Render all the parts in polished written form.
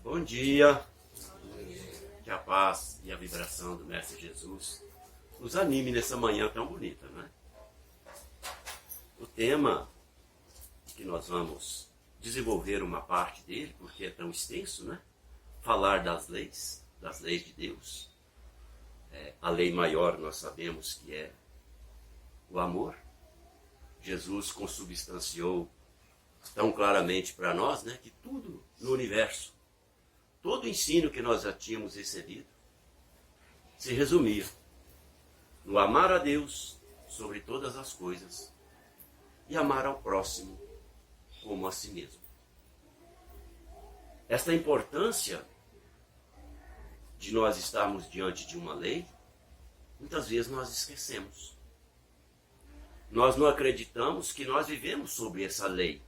Bom dia, que a paz e a vibração do Mestre Jesus nos anime nessa manhã tão bonita, não é? O tema que nós vamos desenvolver uma parte dele, porque é tão extenso, né? Falar das leis de Deus. A lei maior nós sabemos que é o amor. Jesus consubstanciou tão claramente para nós, né, que tudo no universo, todo o ensino que nós já tínhamos recebido, se resumia no amar a Deus sobre todas as coisas e amar ao próximo como a si mesmo. Esta importância de nós estarmos diante de uma lei, muitas vezes nós esquecemos. Nós não acreditamos que nós vivemos sobre essa lei.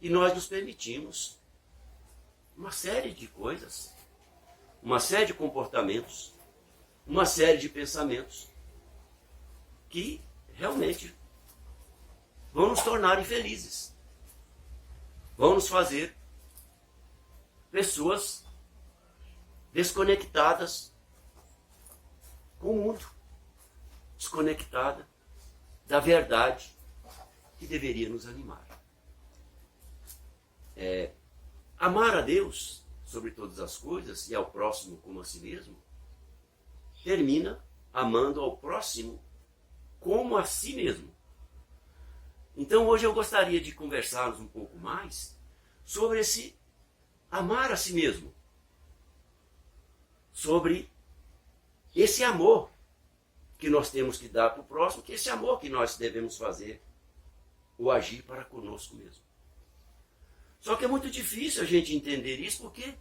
E nós nos permitimos uma série de coisas, uma série de comportamentos, uma série de pensamentos que realmente vão nos tornar infelizes. Vão nos fazer pessoas desconectadas com o mundo, desconectada da verdade que deveria nos animar. Amar a Deus sobre todas as coisas e ao próximo como a si mesmo, termina amando ao próximo como a si mesmo. Então hoje eu gostaria de conversarmos um pouco mais sobre esse amar a si mesmo, sobre esse amor que nós temos que dar para o próximo, que é esse amor que nós devemos fazer ou agir para conosco mesmo. Só que é muito difícil a gente entender isso porque,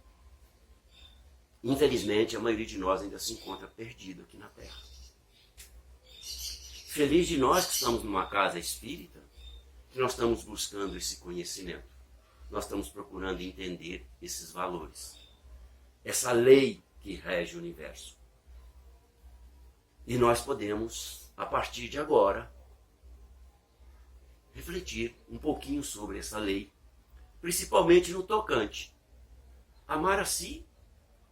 infelizmente, a maioria de nós ainda se encontra perdido aqui na Terra. Feliz de nós que estamos numa casa espírita, que nós estamos buscando esse conhecimento. Nós estamos procurando entender esses valores. Essa lei que rege o universo. E nós podemos, a partir de agora, refletir um pouquinho sobre essa lei, principalmente no tocante. Amar a si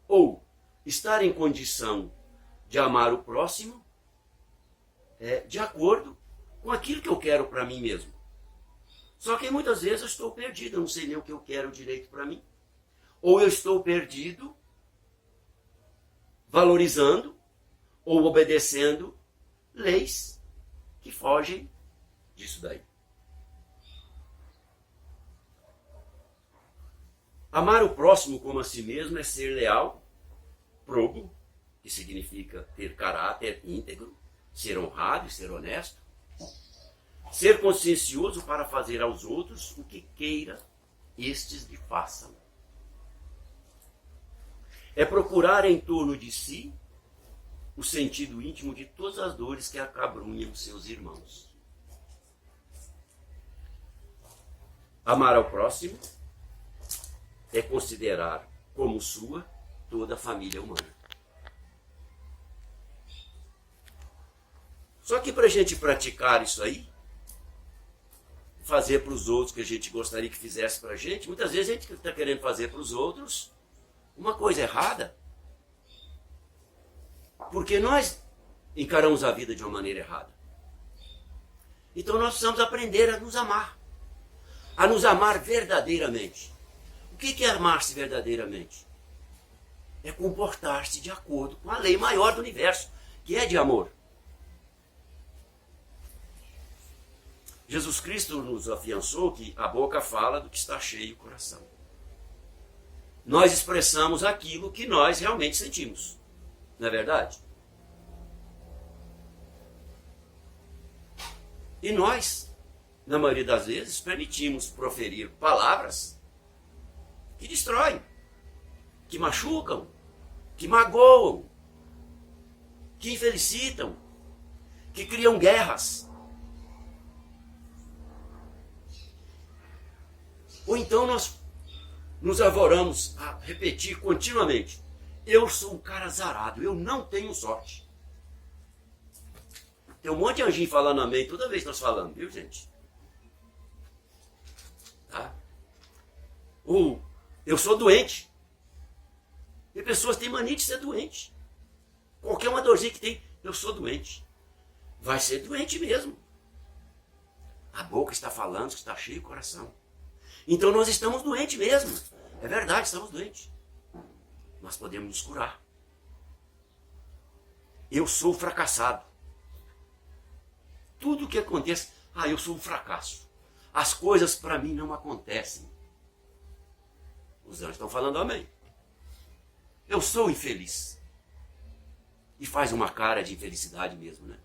ou estar em condição de amar o próximo de acordo com aquilo que eu quero para mim mesmo. Só que muitas vezes eu estou perdido, eu não sei nem o que eu quero direito para mim. Ou eu estou perdido, valorizando ou obedecendo leis que fogem disso daí. Amar o próximo como a si mesmo é ser leal, pródigo, que significa ter caráter íntegro, ser honrado e ser honesto, ser consciencioso para fazer aos outros o que queira estes lhe façam. É procurar em torno de si o sentido íntimo de todas as dores que acabrunham seus irmãos. Amar ao próximo é considerar como sua toda a família humana. Só que para a gente praticar isso aí, fazer para os outros que a gente gostaria que fizesse para a gente, muitas vezes a gente está querendo fazer para os outros uma coisa errada. Porque nós encaramos a vida de uma maneira errada. Então nós precisamos aprender a nos amar verdadeiramente. O que é amar-se verdadeiramente? É comportar-se de acordo com a lei maior do universo, que é de amor. Jesus Cristo nos afiançou que a boca fala do que está cheio o coração. Nós expressamos aquilo que nós realmente sentimos. Não é verdade? E nós, na maioria das vezes, permitimos proferir palavras que destroem, que machucam, que magoam, que infelicitam, que criam guerras. Ou então nós nos avoramos a repetir continuamente: eu sou um cara azarado, eu não tenho sorte. Tem um monte de anjinho falando amém toda vez que nós falamos, viu, gente? Tá? Ou eu sou doente, pessoas têm mania de ser doente. Qualquer uma dorzinha que tem, eu sou doente. Vai ser doente mesmo. A boca está falando que está cheio o coração. Então nós estamos doentes mesmo. É verdade, estamos doentes. Nós podemos nos curar. Eu sou fracassado. Tudo o que acontece, eu sou um fracasso. As coisas para mim não acontecem. Os anjos estão falando amém. Eu sou infeliz. E faz uma cara de infelicidade mesmo, né?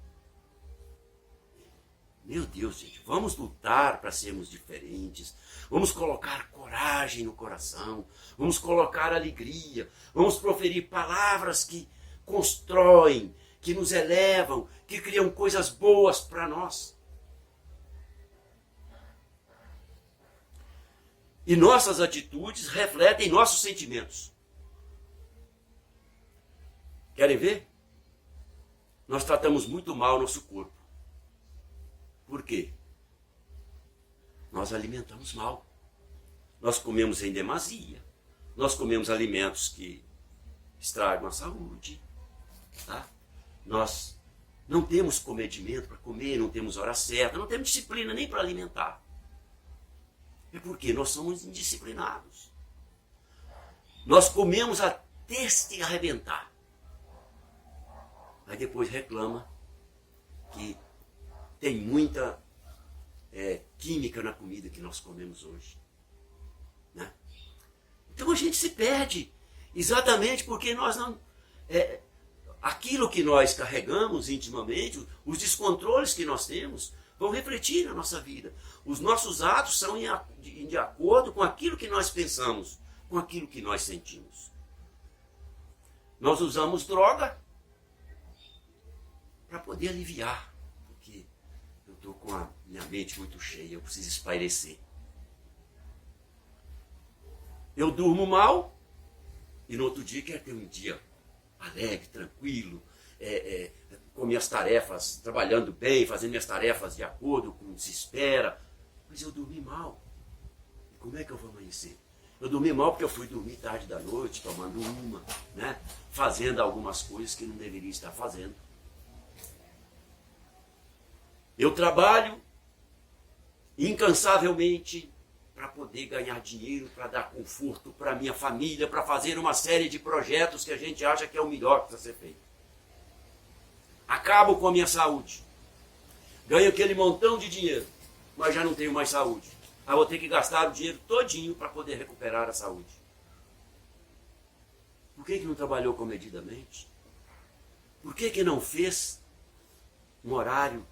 Meu Deus, gente, vamos lutar para sermos diferentes. Vamos colocar coragem no coração. Vamos colocar alegria. Vamos proferir palavras que constroem, que nos elevam, que criam coisas boas para nós. E nossas atitudes refletem nossos sentimentos. Querem ver? Nós tratamos muito mal o nosso corpo. Por quê? Nós alimentamos mal. Nós comemos em demasia. Nós comemos alimentos que estragam a saúde. Tá? Nós não temos comedimento para comer, não temos hora certa, não temos disciplina nem para alimentar. É porque nós somos indisciplinados. Nós comemos até se arrebentar. Aí depois reclama que tem muita química na comida que nós comemos hoje. Né? Então a gente se perde. Exatamente porque nós não... aquilo que nós carregamos intimamente, os descontroles que nós temos, vão refletir na nossa vida. Os nossos atos são de acordo com aquilo que nós pensamos, com aquilo que nós sentimos. Nós usamos droga para poder aliviar, porque eu estou com a minha mente muito cheia, eu preciso espairecer. Eu durmo mal e no outro dia quero ter um dia alegre, tranquilo, com minhas tarefas, trabalhando bem, fazendo minhas tarefas de acordo com o que se espera. Mas eu dormi mal. E como é que eu vou amanhecer? Eu dormi mal porque eu fui dormir tarde da noite, tomando uma, né? Fazendo algumas coisas que não deveria estar fazendo. Eu trabalho incansavelmente para poder ganhar dinheiro, para dar conforto para minha família, para fazer uma série de projetos que a gente acha que é o melhor que precisa ser feito. Acabo com a minha saúde. Ganho aquele montão de dinheiro, mas já não tenho mais saúde. Aí vou ter que gastar o dinheiro todinho para poder recuperar a saúde. Por que não trabalhou comedidamente? Por que não fez um horário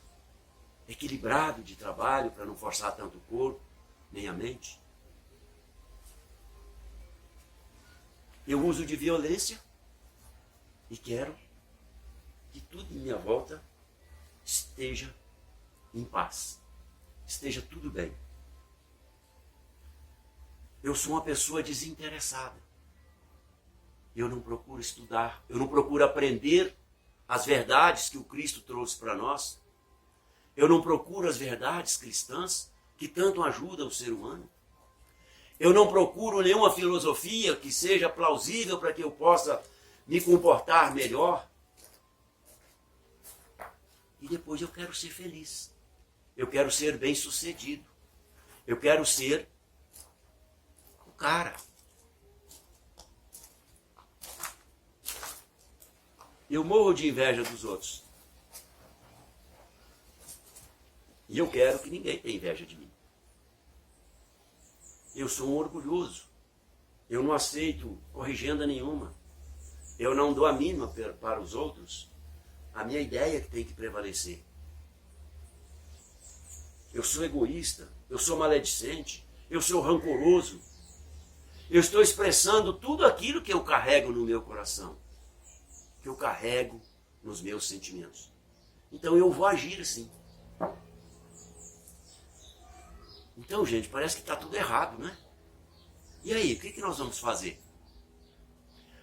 equilibrado de trabalho para não forçar tanto o corpo, nem a mente? Eu uso de violência e quero que tudo em minha volta esteja em paz, esteja tudo bem. Eu sou uma pessoa desinteressada. Eu não procuro estudar, eu não procuro aprender as verdades que o Cristo trouxe para nós. Eu não procuro as verdades cristãs que tanto ajudam o ser humano. Eu não procuro nenhuma filosofia que seja plausível para que eu possa me comportar melhor. E depois eu quero ser feliz. Eu quero ser bem-sucedido. Eu quero ser o cara. Eu morro de inveja dos outros. E eu quero que ninguém tenha inveja de mim. Eu sou um orgulhoso. Eu não aceito corrigenda nenhuma. Eu não dou a mínima para os outros. A minha ideia é que tem que prevalecer. Eu sou egoísta. Eu sou maledicente. Eu sou rancoroso. Eu estou expressando tudo aquilo que eu carrego no meu coração. Que eu carrego nos meus sentimentos. Então eu vou agir assim. Então, gente, parece que está tudo errado, né? E aí, o que nós vamos fazer?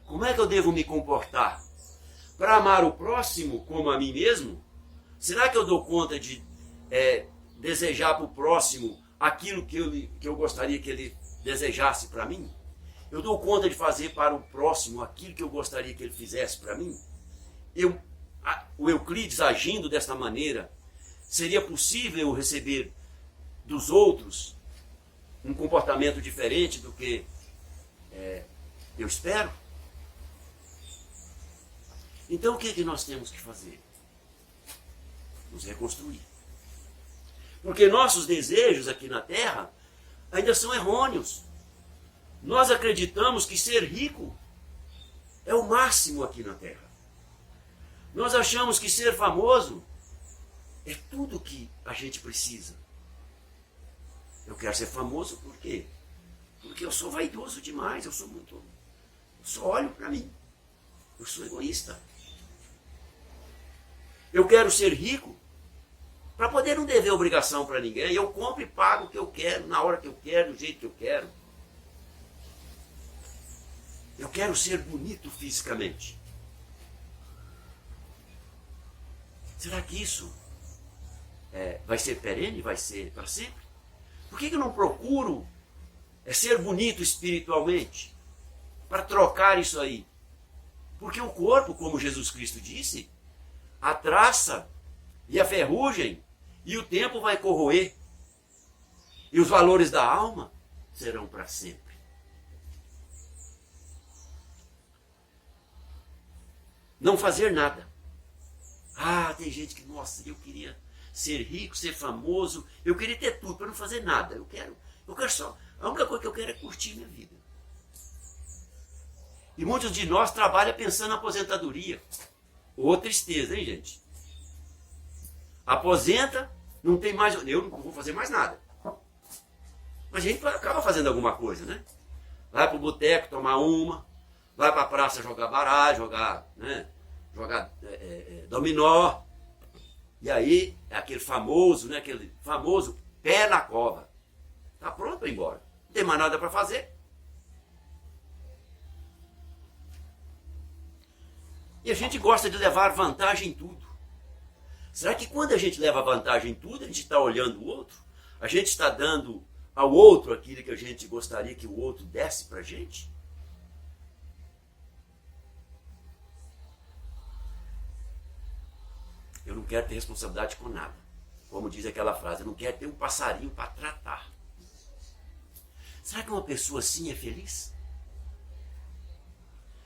Como é que eu devo me comportar? Para amar o próximo como a mim mesmo? Será que eu dou conta de desejar para o próximo aquilo que eu gostaria que ele desejasse para mim? Eu dou conta de fazer para o próximo aquilo que eu gostaria que ele fizesse para mim? O Euclides agindo desta maneira, seria possível eu receber dos outros um comportamento diferente do que eu espero? Então o que é que nós temos que fazer? Nos reconstruir. Porque nossos desejos aqui na Terra ainda são errôneos. Nós acreditamos que ser rico é o máximo aqui na Terra. Nós achamos que ser famoso é tudo que a gente precisa. Eu quero ser famoso por quê? Porque eu sou vaidoso demais, eu só olho para mim. Eu sou egoísta. Eu quero ser rico para poder não dever obrigação para ninguém. Eu compro e pago o que eu quero, na hora que eu quero, do jeito que eu quero. Eu quero ser bonito fisicamente. Será que isso vai ser perene? Vai ser para sempre? Por que eu não procuro ser bonito espiritualmente? Para trocar isso aí. Porque o corpo, como Jesus Cristo disse, a traça e a ferrugem e o tempo vai corroer. E os valores da alma serão para sempre. Não fazer nada. Ah, tem gente que, nossa, eu queria ser rico, ser famoso, eu queria ter tudo para não fazer nada. Eu quero só, a única coisa que eu quero é curtir minha vida. E muitos de nós trabalham pensando na aposentadoria. Ô, tristeza, hein, gente? Aposenta, não tem mais, eu não vou fazer mais nada. Mas a gente acaba fazendo alguma coisa, né? Vai pro boteco tomar uma, vai para a praça jogar baralho, jogar dominó. E aí, é aquele famoso pé na cova. Tá pronto para ir embora. Não tem mais nada para fazer. E a gente gosta de levar vantagem em tudo. Será que quando a gente leva vantagem em tudo, a gente está olhando o outro? A gente está dando ao outro aquilo que a gente gostaria que o outro desse para a gente? Eu não quero ter responsabilidade com nada. Como diz aquela frase, eu não quero ter um passarinho para tratar. Será que uma pessoa assim é feliz?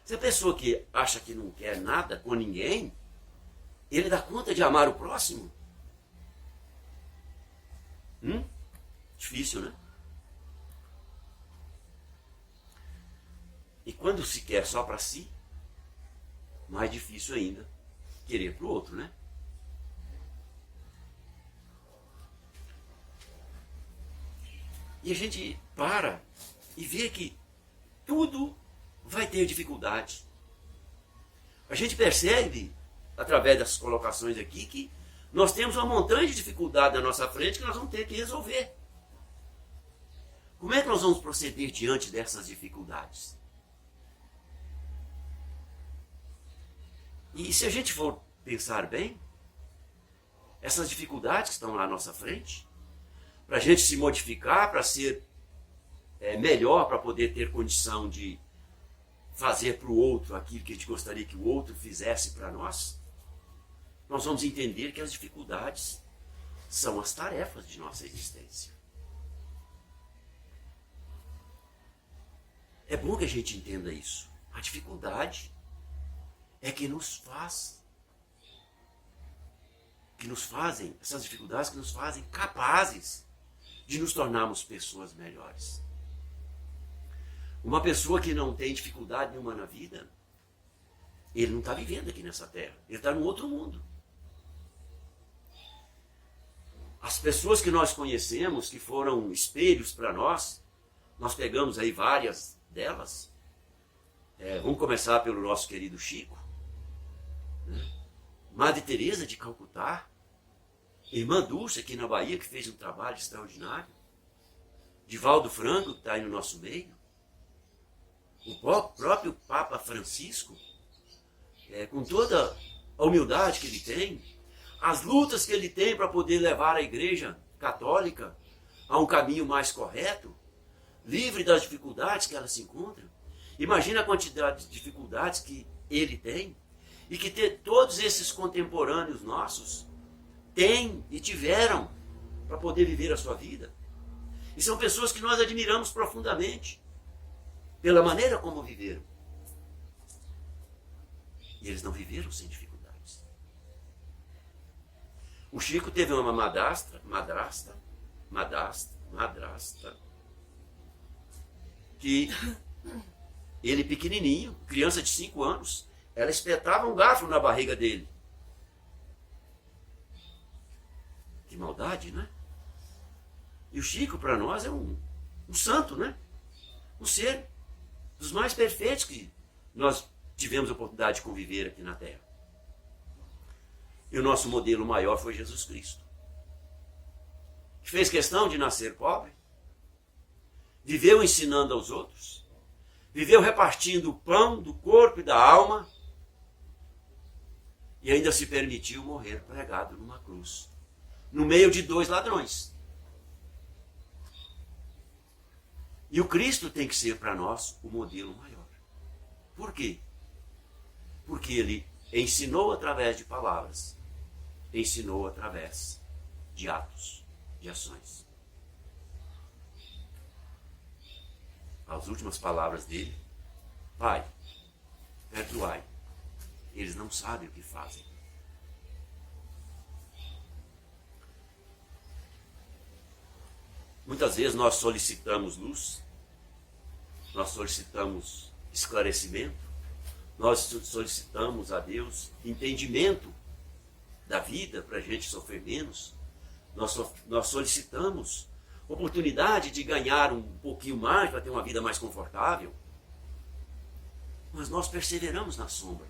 Se a pessoa que acha que não quer nada com ninguém, ele dá conta de amar o próximo? Difícil, né? E quando se quer só para si, mais difícil ainda querer para o outro, né? E a gente para e vê que tudo vai ter dificuldade. A gente percebe, através dessas colocações aqui, que nós temos uma montanha de dificuldade na nossa frente que nós vamos ter que resolver. Como é que nós vamos proceder diante dessas dificuldades? E se a gente for pensar bem, essas dificuldades que estão lá à nossa frente, para a gente se modificar, para ser melhor, para poder ter condição de fazer para o outro aquilo que a gente gostaria que o outro fizesse para nós, nós vamos entender que as dificuldades são as tarefas de nossa existência. É bom que a gente entenda isso. A dificuldade é que nos fazem, essas dificuldades que nos fazem capazes de nos tornarmos pessoas melhores. Uma pessoa que não tem dificuldade nenhuma na vida, ele não está vivendo aqui nessa terra, ele está num outro mundo. As pessoas que nós conhecemos, que foram espelhos para nós pegamos aí várias delas. Vamos começar pelo nosso querido Chico, né? Madre Teresa de Calcutá, Irmã Dulce aqui na Bahia, que fez um trabalho extraordinário, Divaldo Franco, que está aí no nosso meio, o próprio Papa Francisco, com toda a humildade que ele tem, as lutas que ele tem para poder levar a Igreja Católica a um caminho mais correto, livre das dificuldades que ela se encontra. Imagina a quantidade de dificuldades que ele tem e que todos esses contemporâneos nossos têm e tiveram para poder viver a sua vida. E são pessoas que nós admiramos profundamente pela maneira como viveram. E eles não viveram sem dificuldades. O Chico teve uma madrasta, que ele pequenininho, criança de 5 anos, ela espetava um garfo na barriga dele. Que maldade, né? E o Chico, para nós, é um santo, né? Um ser dos mais perfeitos que nós tivemos a oportunidade de conviver aqui na Terra. E o nosso modelo maior foi Jesus Cristo, que fez questão de nascer pobre, viveu ensinando aos outros, viveu repartindo o pão do corpo e da alma, e ainda se permitiu morrer pregado numa cruz, no meio de 2 ladrões. E o Cristo tem que ser para nós o modelo maior. Por quê? Porque ele ensinou através de palavras, ensinou através de atos, de ações. As últimas palavras dele: Pai, perdoai, eles não sabem o que fazem. Muitas vezes nós solicitamos luz, nós solicitamos esclarecimento, nós solicitamos a Deus entendimento da vida para a gente sofrer menos, nós solicitamos oportunidade de ganhar um pouquinho mais para ter uma vida mais confortável, mas nós perseveramos na sombra.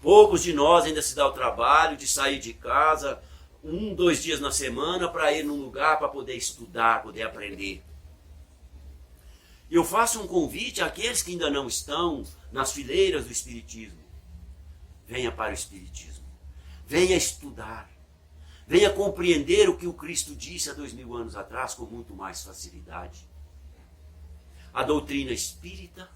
Poucos de nós ainda se dá o trabalho de sair de casa 1, 2 dias na semana para ir num lugar para poder estudar, poder aprender. Eu faço um convite àqueles que ainda não estão nas fileiras do Espiritismo. Venha para o Espiritismo. Venha estudar. Venha compreender o que o Cristo disse há 2000 anos atrás com muito mais facilidade. A doutrina espírita,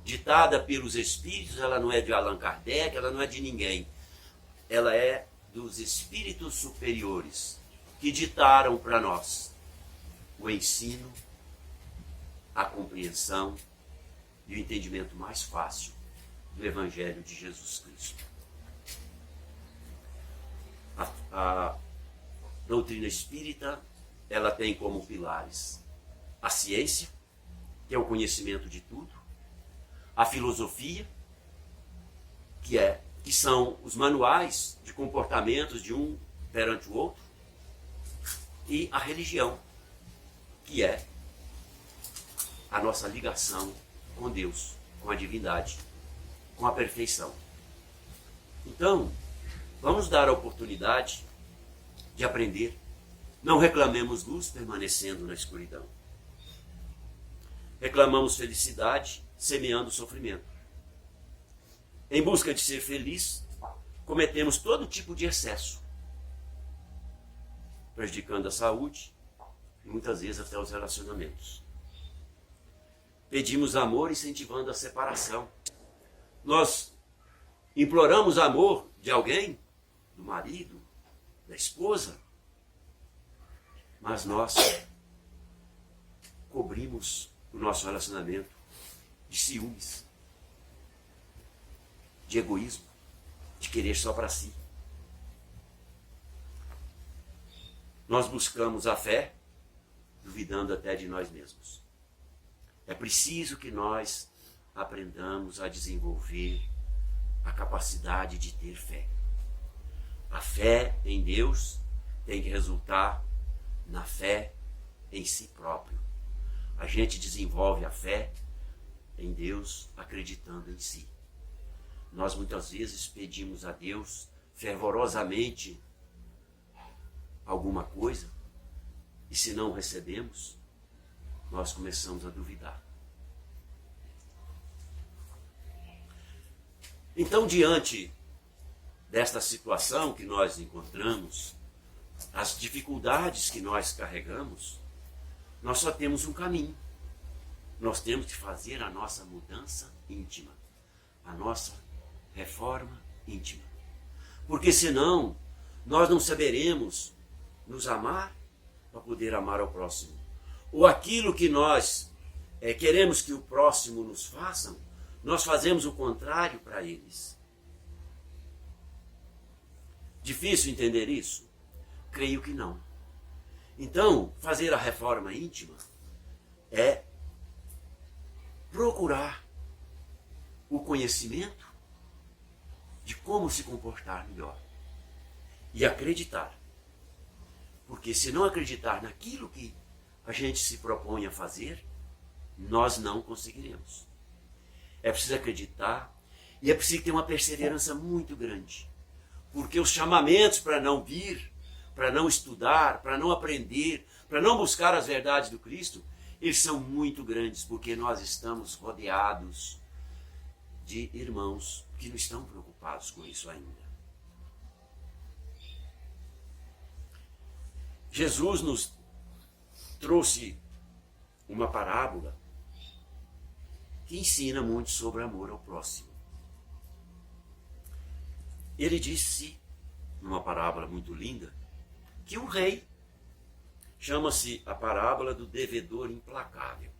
ditada pelos espíritos, ela não é de Allan Kardec, ela não é de ninguém. Ela é dos espíritos superiores que ditaram para nós o ensino, a compreensão e o entendimento mais fácil do Evangelho de Jesus Cristo. A doutrina espírita, ela tem como pilares a ciência, que é o conhecimento de tudo, a filosofia, que são os manuais de comportamentos de um perante o outro, e a religião, que é a nossa ligação com Deus, com a divindade, com a perfeição. Então, vamos dar a oportunidade de aprender. Não reclamemos luz permanecendo na escuridão. Reclamamos felicidade semeando sofrimento. Em busca de ser feliz, cometemos todo tipo de excesso, prejudicando a saúde e muitas vezes até os relacionamentos. Pedimos amor incentivando a separação. Nós imploramos amor de alguém, do marido, da esposa, mas nós cobrimos o nosso relacionamento de ciúmes, de egoísmo, de querer só para si. Nós buscamos a fé, duvidando até de nós mesmos. É preciso que nós aprendamos a desenvolver a capacidade de ter fé. A fé em Deus tem que resultar na fé em si próprio. A gente desenvolve a fé em Deus acreditando em si. Nós muitas vezes pedimos a Deus fervorosamente alguma coisa, e se não recebemos, nós começamos a duvidar. Então, diante desta situação que nós encontramos, as dificuldades que nós carregamos, nós só temos um caminho. nós temos que fazer a nossa mudança íntima, a nossa reforma íntima. Porque senão, nós não saberemos nos amar para poder amar ao próximo. Ou aquilo que nós queremos que o próximo nos faça, nós fazemos o contrário para eles. Difícil entender isso? Creio que não. Então, fazer a reforma íntima é procurar o conhecimento de como se comportar melhor. E acreditar. Porque se não acreditar naquilo que a gente se propõe a fazer, nós não conseguiremos. É preciso acreditar e é preciso ter uma perseverança muito grande. Porque os chamamentos para não vir, para não estudar, para não aprender, para não buscar as verdades do Cristo, eles são muito grandes, porque nós estamos rodeados de irmãos que não estão preocupados com isso ainda. Jesus nos trouxe uma parábola que ensina muito sobre amor ao próximo. Ele disse, numa parábola muito linda, que um rei, chama-se a parábola do devedor implacável.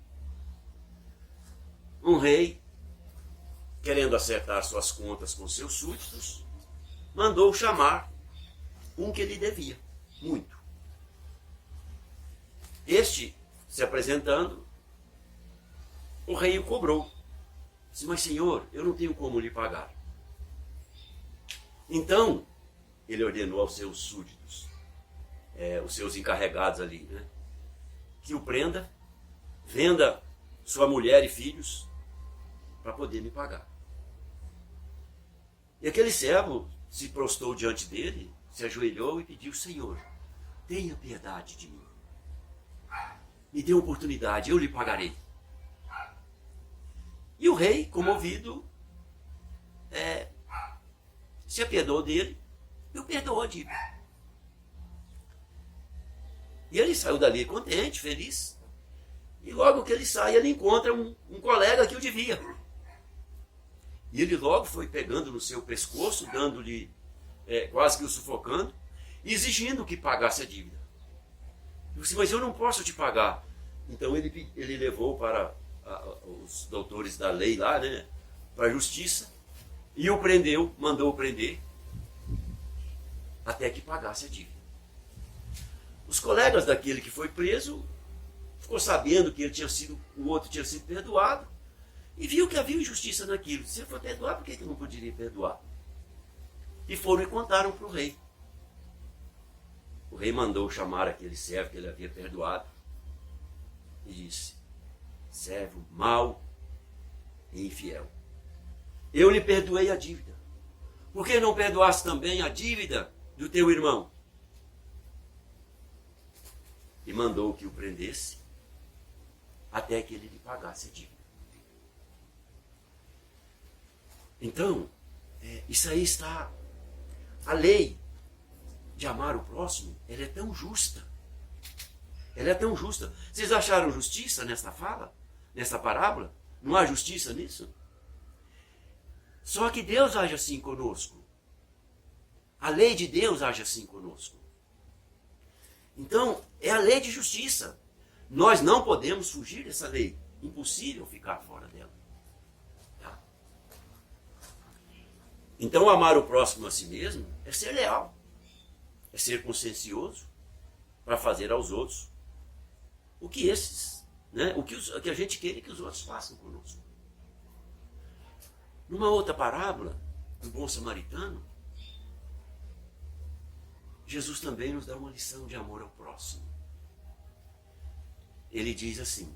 Um rei, querendo acertar suas contas com seus súditos, mandou chamar um que lhe devia muito. Este, se apresentando, o rei o cobrou. Disse, mas senhor, eu não tenho como lhe pagar. Então, ele ordenou aos seus súditos, os seus encarregados ali, né, que o prenda, venda sua mulher e filhos para poder me pagar. E aquele servo se prostrou diante dele, se ajoelhou e pediu, Senhor, tenha piedade de mim. Me dê uma oportunidade, eu lhe pagarei. E o rei, comovido, se apiedou dele e o perdoou a dívida. E ele saiu dali contente, feliz. E logo que ele sai, ele encontra um colega que o devia. E ele logo foi pegando no seu pescoço, dando-lhe, quase que o sufocando, e exigindo que pagasse a dívida. Eu disse, mas eu não posso te pagar. Então ele levou para os doutores da lei lá, né, para a justiça, e o prendeu, mandou prender, até que pagasse a dívida. Os colegas daquele que foi preso ficou sabendo que o outro tinha sido perdoado e viu que havia injustiça naquilo. Se ele for perdoar, por que ele não poderia perdoar? E foram e contaram para o rei. O rei mandou chamar aquele servo que ele havia perdoado e disse, servo mau e infiel, eu lhe perdoei a dívida. Por que não perdoasse também a dívida do teu irmão? E mandou que o prendesse até que ele lhe pagasse a dívida. Então, isso aí está... A lei de amar o próximo, ela é tão justa. Ela é tão justa. Vocês acharam justiça nessa fala? Nessa parábola? Não há justiça nisso? Só que Deus age assim conosco. A lei de Deus age assim conosco. Então, é a lei de justiça. Nós não podemos fugir dessa lei. Impossível ficar fora dela. Tá? Então, amar o próximo a si mesmo é ser leal. É ser consciencioso para fazer aos outros o que esses, né, o que a gente quer que os outros façam conosco. Numa outra parábola, do bom samaritano, Jesus também nos dá uma lição de amor ao próximo. Ele diz assim,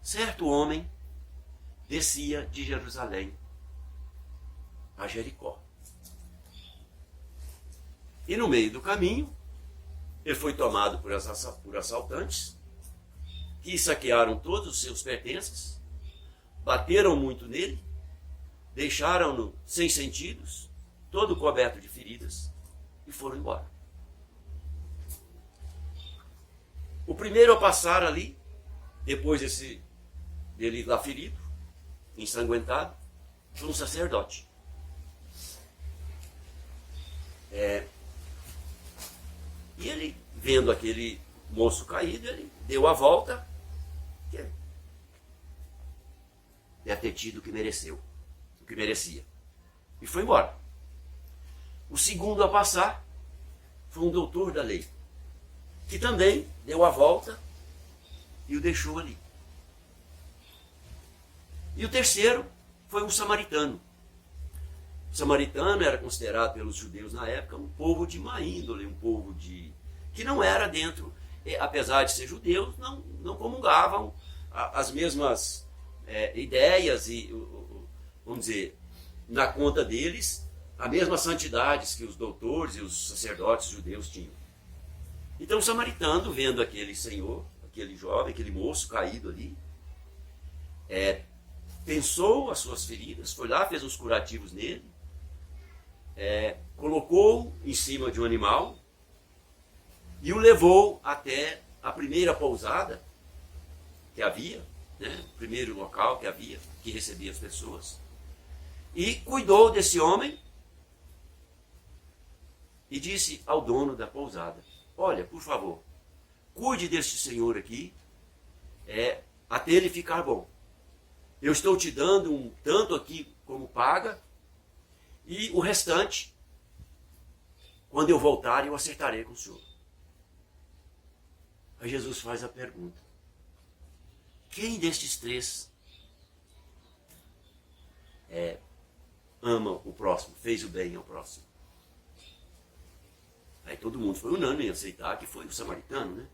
certo homem descia de Jerusalém a Jericó. E no meio do caminho, ele foi tomado por assaltantes, que saquearam todos os seus pertences, bateram muito nele, deixaram-no sem sentidos, todo coberto de feridas, e foram embora. O primeiro a passar ali, depois desse dele lá ferido, ensanguentado, por um sacerdote. E ele, vendo aquele moço caído, ele deu a volta, deve ter tido o que mereceu, o que merecia, e foi embora. O segundo a passar foi um doutor da lei, que também deu a volta e o deixou ali. E o terceiro foi um samaritano. O samaritano era considerado pelos judeus na época um povo de má índole, um povo que não era dentro, apesar de ser judeus, não comungavam as mesmas ideias e, vamos dizer, na conta deles, as mesmas santidades que os doutores e os sacerdotes judeus tinham. Então o samaritano, vendo aquele senhor, aquele jovem, aquele moço caído ali, pensou as suas feridas, foi lá, fez uns curativos nele, colocou em cima de um animal e o levou até a primeira pousada que havia, né, o primeiro local que havia, que recebia as pessoas, e cuidou desse homem e disse ao dono da pousada: olha, por favor, cuide deste senhor aqui, até ele ficar bom. Eu estou te dando um tanto aqui como paga, e o restante, quando eu voltar, eu acertarei com o senhor. Aí Jesus faz a pergunta: quem destes três ama o próximo, fez o bem ao próximo? Aí todo mundo foi unânime em aceitar que foi o samaritano, né?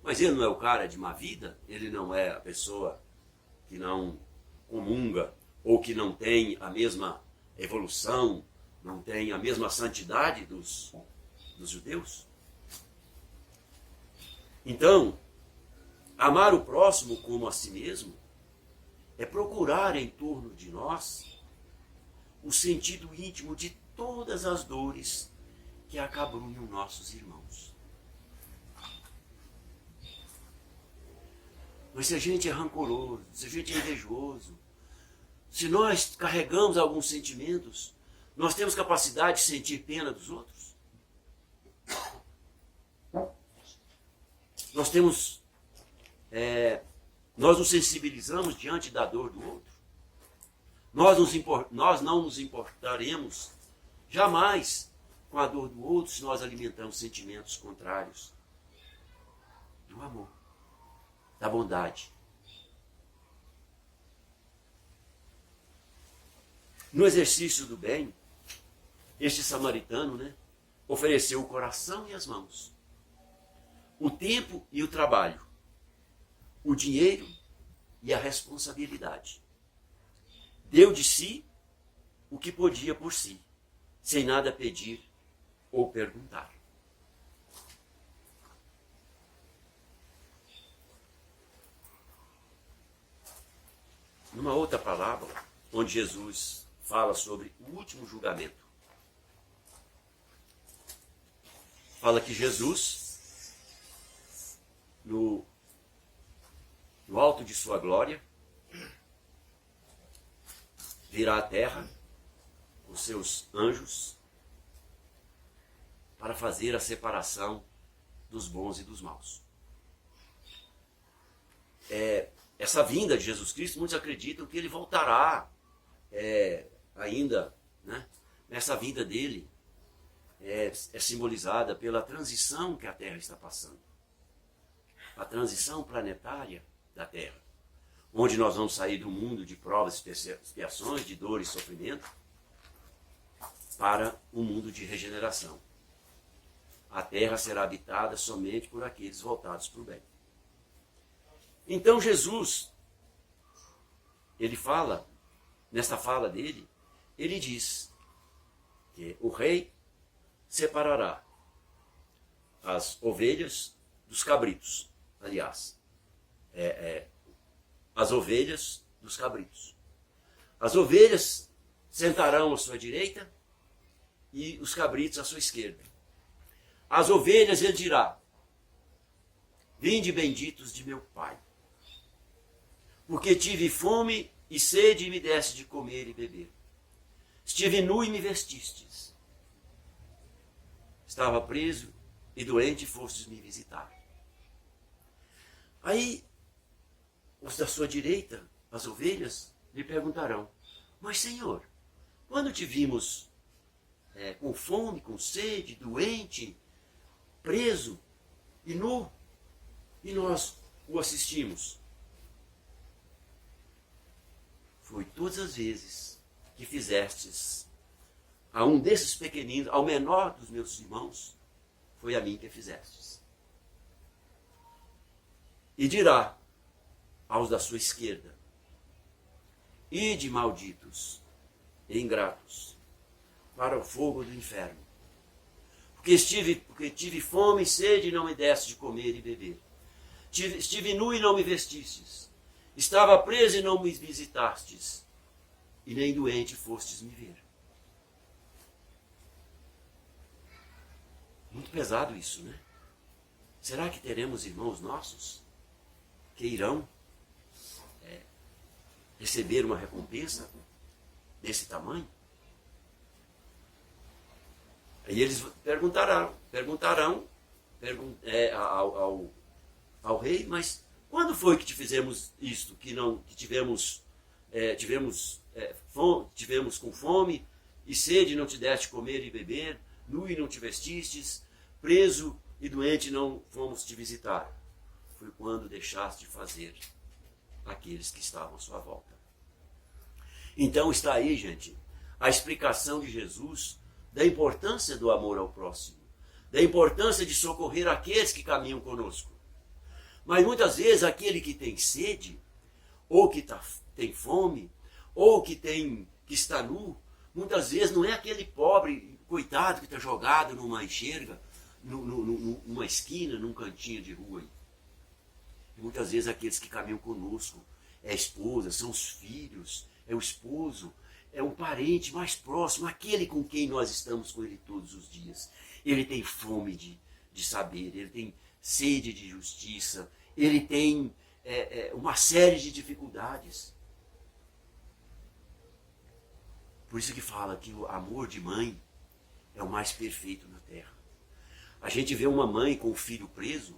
Mas ele não é o cara de má vida, ele não é a pessoa que não comunga, ou que não tem a mesma evolução, não tem a mesma santidade dos judeus. Então, amar o próximo como a si mesmo é procurar em torno de nós o sentido íntimo de todas as dores que acabrunham nossos irmãos. Mas se a gente é rancoroso, se a gente é invejoso, se nós carregamos alguns sentimentos, nós temos capacidade de sentir pena dos outros? Nós nos sensibilizamos diante da dor do outro? Nós não nos importaremos jamais com a dor do outro se nós alimentamos sentimentos contrários do amor, da bondade. No exercício do bem, este samaritano, né, ofereceu o coração e as mãos, o tempo e o trabalho, o dinheiro e a responsabilidade. Deu de si o que podia por si, sem nada pedir ou perguntar. Numa outra palavra, onde Jesus fala sobre o último julgamento, fala que Jesus, no alto de sua glória, virá à terra com seus anjos para fazer a separação dos bons e dos maus. Essa vinda de Jesus Cristo, muitos acreditam que ele voltará ainda, né? Nessa vinda dele é simbolizada pela transição que a Terra está passando. A transição planetária da Terra, onde nós vamos sair do mundo de provas, expiações, de dor e sofrimento, para um mundo de regeneração. A Terra será habitada somente por aqueles voltados para o bem. Então Jesus, ele fala, nesta fala dele, ele diz que o rei separará as ovelhas dos cabritos. Aliás, as ovelhas dos cabritos. As ovelhas sentarão à sua direita e os cabritos à sua esquerda. As ovelhas ele dirá: vinde benditos de meu Pai. Porque tive fome e sede e me deste de comer e beber. Estive nu e me vestistes. Estava preso e doente e fostes me visitar. Aí, os da sua direita, as ovelhas, lhe perguntarão: mas, Senhor, quando te vimos com fome, com sede, doente, preso e nu, e nós o assistimos? Foi todas as vezes que fizestes a um desses pequeninos, ao menor dos meus irmãos, foi a mim que fizestes. E dirá aos da sua esquerda: ide, malditos e ingratos, para o fogo do inferno. Porque tive fome e sede e não me deste de comer e beber. Estive nu e não me vestistes. Estava preso e não me visitastes. E nem doente fostes me ver. Muito pesado isso, né? Será que teremos irmãos nossos que irão receber uma recompensa desse tamanho? Aí eles perguntarão ao rei: mas quando foi que te fizemos isto, que tivemos com fome e sede, não te deste comer e beber, nu e não te vestistes, preso e doente não fomos te visitar? Foi quando deixaste de fazer aqueles que estavam à sua volta. Então está aí, gente, a explicação de Jesus da importância do amor ao próximo, da importância de socorrer aqueles que caminham conosco. Mas muitas vezes aquele que tem sede, ou que tem fome, ou que está nu, muitas vezes não é aquele pobre coitado que está jogado numa enxerga, numa esquina, num cantinho de rua. E muitas vezes aqueles que caminham conosco é a esposa, são os filhos, é o esposo, é um parente mais próximo, aquele com quem nós estamos com ele todos os dias. Ele tem fome de saber, ele tem sede de justiça, ele tem uma série de dificuldades. Por isso que fala que o amor de mãe é o mais perfeito na terra. A gente vê uma mãe com o filho preso,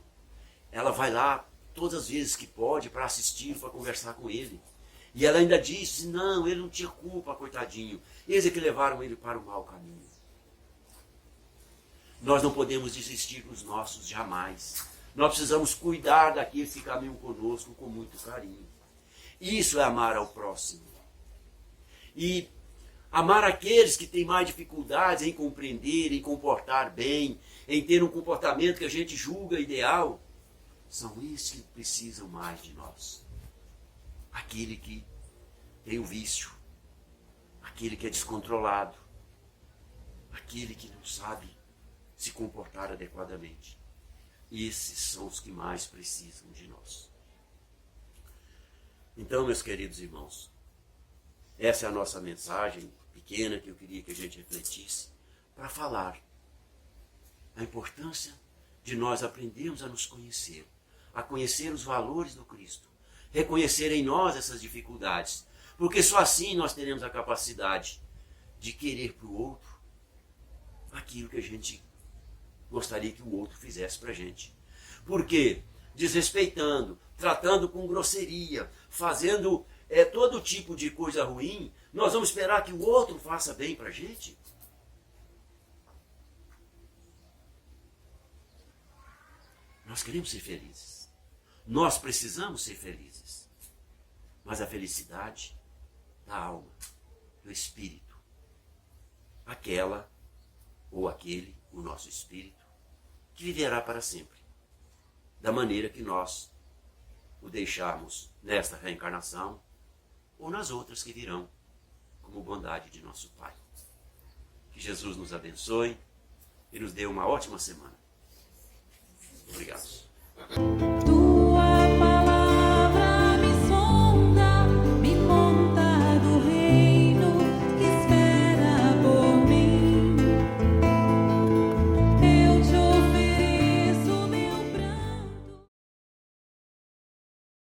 ela vai lá todas as vezes que pode para assistir, para conversar com ele. E ela ainda disse: não, ele não tinha culpa, coitadinho. Eles é que levaram ele para o mau caminho. Nós não podemos desistir dos nossos jamais. Nós precisamos cuidar daqueles que caminham conosco com muito carinho. Isso é amar ao próximo. E amar aqueles que têm mais dificuldades em compreender, em comportar bem, em ter um comportamento que a gente julga ideal, são esses que precisam mais de nós. Aquele que tem o vício, aquele que é descontrolado, aquele que não sabe se comportar adequadamente. Esses são os que mais precisam de nós. Então, meus queridos irmãos, essa é a nossa mensagem pequena que eu queria que a gente refletisse para falar a importância de nós aprendermos a nos conhecer, a conhecer os valores do Cristo, reconhecer em nós essas dificuldades, porque só assim nós teremos a capacidade de querer para o outro aquilo que a gente gostaria que o outro fizesse para a gente. Porque desrespeitando, tratando com grosseria, fazendo todo tipo de coisa ruim, nós vamos esperar que o outro faça bem para a gente? Nós queremos ser felizes. Nós precisamos ser felizes. Mas a felicidade da alma, do espírito, aquela ou aquele, o nosso espírito, que viverá para sempre, da maneira que nós o deixarmos nesta reencarnação ou nas outras que virão, como bondade de nosso Pai. Que Jesus nos abençoe e nos dê uma ótima semana. Obrigado.